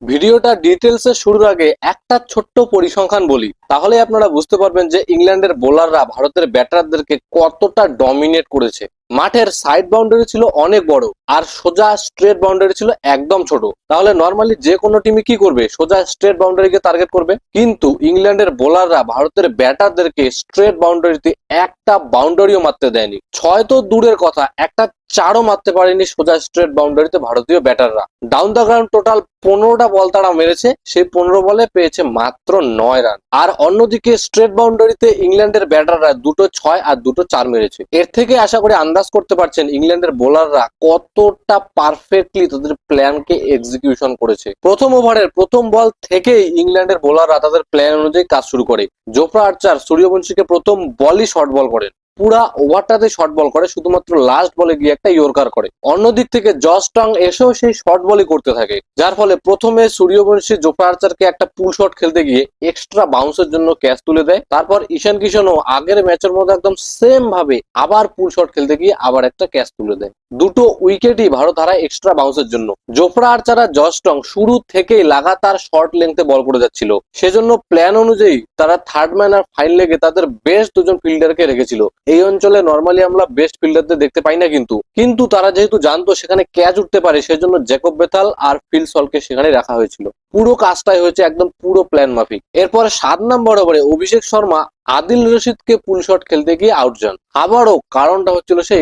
ভিডিওটা ডিটেলসে শুরুর আগে একটা ছোট্ট পরিসংখ্যান বলি, তাহলে আপনারা বুঝতে পারবেন যে ইংল্যান্ডের বোলাররা ভারতের ব্যাটারদেরকে কতটা ডমিনেট করেছে। মাঠের সাইড বাউন্ডারি ছিল অনেক বড় আর সোজা স্ট্রেট বাউন্ডারি ছিল একদম ছোট। তাহলে নর্মালি যে কোনো টিমই কি করবে, সোজা স্ট্রেট বাউন্ডারিকে টার্গেট করবে। কিন্তু ইংল্যান্ডের বোলাররা ভারতের ব্যাটারদেরকে স্ট্রেট বাউন্ডারিতে একটা বাউন্ডারিও মারতে দেয়নি। ছয় তো দূরের কথা, একটা চারও মারতে পারেনি সোজা স্ট্রেট বাউন্ডারিতে ভারতীয় ব্যাটাররা। ডাউন দ্য গ্রাউন্ড টোটাল 15টা বল তারা মেরেছে, সেই 15 বলে পেয়েছে মাত্র 9 রান। আর অন্যদিকে স্ট্রেট বাউন্ডারিতে ইংল্যান্ডের ব্যাটাররা দুটো 6 আর দুটো 4 মেরেছে। এর থেকে আশা করি আন্দাজ করতে পারছেন ইংল্যান্ডের বোলাররা কতটা পারফেক্টলি তাদের প্ল্যানকে এক্সিকিউশন করেছে। প্রথম ওভারের প্রথম বল থেকেই ইংল্যান্ডের বোলাররা তাদের প্ল্যান অনুযায়ী কাজ শুরু করে। জোফরা আর্চার সূর্যবংশীকে প্রথম বলই শর্ট বল করেন, পুরা ওভারটাতে শর্ট বল করে, শুধুমাত্র লাস্ট বলে গিয়ে একটা ইয়র্কার করে। অন্যদিক থেকে জস টং এসেও সেই শর্ট বলই করতে থাকে, যার ফলে প্রথমে সূর্যবংশী জোফরা আর্চারকে একটা পুল শট খেলতে গিয়ে এক্সট্রা বাউন্সের জন্য ক্যাচ তুলে দেয়। তারপর ঈশান কিশনও আগের ম্যাচের মধ্যে একদম সেম ভাবে আবার পুল শট খেলতে গিয়ে আবার একটা ক্যাচ তুলে দেয়। দুটো উইকেটই ভারত হারায় এক্সট্রা বাউন্সের জন্য। জোফরা আর্চার আর জস টং শুরু থেকেই লাগাতার শর্ট লেন্থে বল করে যাচ্ছিল, সেজন্য প্ল্যান অনুযায়ী তারা থার্ড ম্যান আর ফাইন লেগে তাদের বেস্ট দুজন ফিল্ডারকে রেখেছিল। এই অঞ্চলে নর্মালি আমরা বেস্ট ফিল্ডারদের দেখতে পাই না, কিন্তু তারা যেহেতু জানতো সেখানে ক্যাচ উঠতে পারে, সেজন্য জ্যাকব বেথাল আর ফিল সলকে সেখানে রাখা হয়েছিল। পুরো কাজটাই হয়েছে একদম পুরো প্ল্যান মাফিক। এরপরে 7 নম্বর ওভারে অভিষেক শর্মা আদিল রশিদকে পুল শট খেলতে গিয়ে আউট যান। আবারও কারণটা হচ্ছিল সে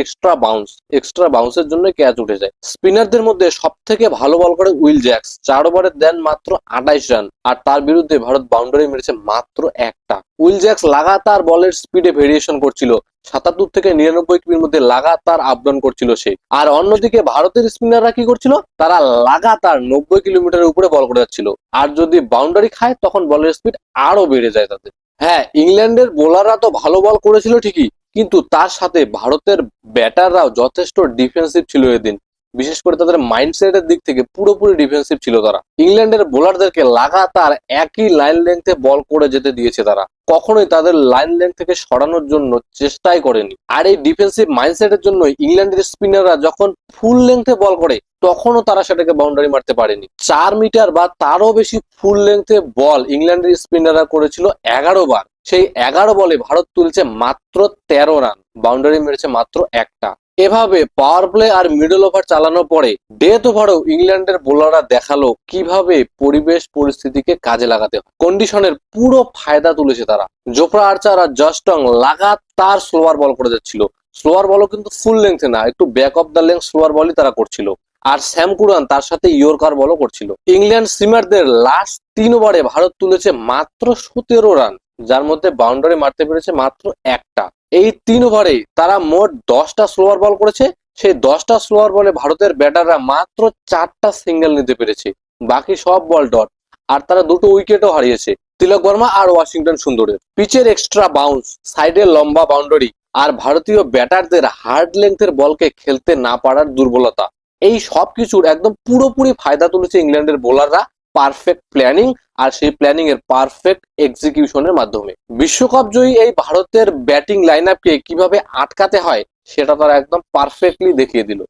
এক্সট্রা বাউন্সের জন্য ক্যাচ উঠে যায়। স্পিনারদের মধ্যে সব থেকে ভালো বল করে উইল জ্যাক্স, 4 ওভারে দেন মাত্র 28 রান, আর তার বিরুদ্ধে ভারত বাউন্ডারি মেরেছে মাত্র একটা। উইল জ্যাক্স লাগাতার বলের স্পিডে ভেরিয়েশন করছিল, 77 থেকে 99 কিমির মধ্যে লাগাতার আপ ডাউন করছিল সে। আর অন্যদিকে ভারতের স্পিনাররা কি করছিল, তারা লাগাতার 90 কিলোমিটারের উপরে বল করে যাচ্ছিল। আর যদি বাউন্ডারি খায় তখন বলের স্পিড আরো বেড়ে যায় তাদের। হ্যাঁ, ইংল্যান্ডের বোলাররা তো ভালো বল করেছিল ঠিকই, কিন্তু তার সাথে ভারতের ব্যাটাররাও যথেষ্ট ডিফেন্সিভ ছিল এদিন। বিশেষ করে তাদের মাইন্ডসেটের দিক থেকে পুরোপুরি ডিফেন্সিভ ছিল তারা। ইংল্যান্ডের বোলারদেরকে লাগাতার একই লাইন লেন্থে বল করে যেতে দিয়েছে তারা, কখনোই তাদের লাইন লেন্থ থেকে সরানোর জন্য চেষ্টাই করেনি। আর এই ডিফেন্সিভ মাইন্ডসেটের জন্য ইংল্যান্ডের স্পিনাররা যখন ফুল লেন্থে বল করে তখনও তারা সেটাকে বাউন্ডারি মারতে পারেনি। 4 মিটার বা তারও বেশি ফুল লেন্থে বল ইংল্যান্ডের স্পিনাররা করেছিল 11 বার। সেই 11 বলে ভারত তুলছে মাত্র 13 রান, বাউন্ডারি মেরেছে মাত্র একটা। এভাবে পাওয়ার প্লে আর মিডল ওভার চালানোর পরে ডেথ ওভারেও ইংল্যান্ডের বোলাররা দেখালো কিভাবে পরিবেশ পরিস্থিতিকে কাজে লাগাতে হয়। কন্ডিশনের পুরো ফায়দা তুলেছে তারা। জোফরা আর্চার আর জস টং লাগাতার স্লোয়ার বল করে যাচ্ছিল। স্লোয়ার বলও কিন্তু ফুল লেন্থে না, একটু back of the length slower বলই তারা করছিল। আর স্যাম কুরান তার সাথে ইয়র্কার বলও করছিল। ইংল্যান্ড সিমারদের লাস্ট 3 ওভারে ভারত তুলেছে মাত্র 17 রান, যার মধ্যে বাউন্ডারি মারতে পেরেছে মাত্র একটা। এই 3 ওভারে তারা মোট 10টা স্লোয়ার বল করেছে। সেই 10টা স্লোয়ার বলে ভারতের ব্যাটাররা মাত্র 4টা সিঙ্গেল নিতে পেরেছে, বাকি সব বল ডট। আর তারা দুটো উইকেটও হারিয়েছে, তিলক বর্মা আর ওয়াশিংটন সুন্দরের। পিচের এক্সট্রা বাউন্স, সাইডে লম্বা বাউন্ডারি আর ভারতীয় ব্যাটারদের হার্ড লেন্থের বলকে খেলতে না পারার দুর্বলতা, এই সব কিছুর একদম পুরোপুরি ফায়দা তুলেছে ইংল্যান্ডের বোলাররা পারফেক্ট প্ল্যানিং আর সেই প্ল্যানিং এর পারফেক্ট এক্সিকিউশনের মাধ্যমে। বিশ্বকাপ জয়ী এই ভারতের ব্যাটিং লাইন আপকে কিভাবে আটকাতে হয় সেটা তারা একদম পারফেক্টলি দেখিয়ে দিল।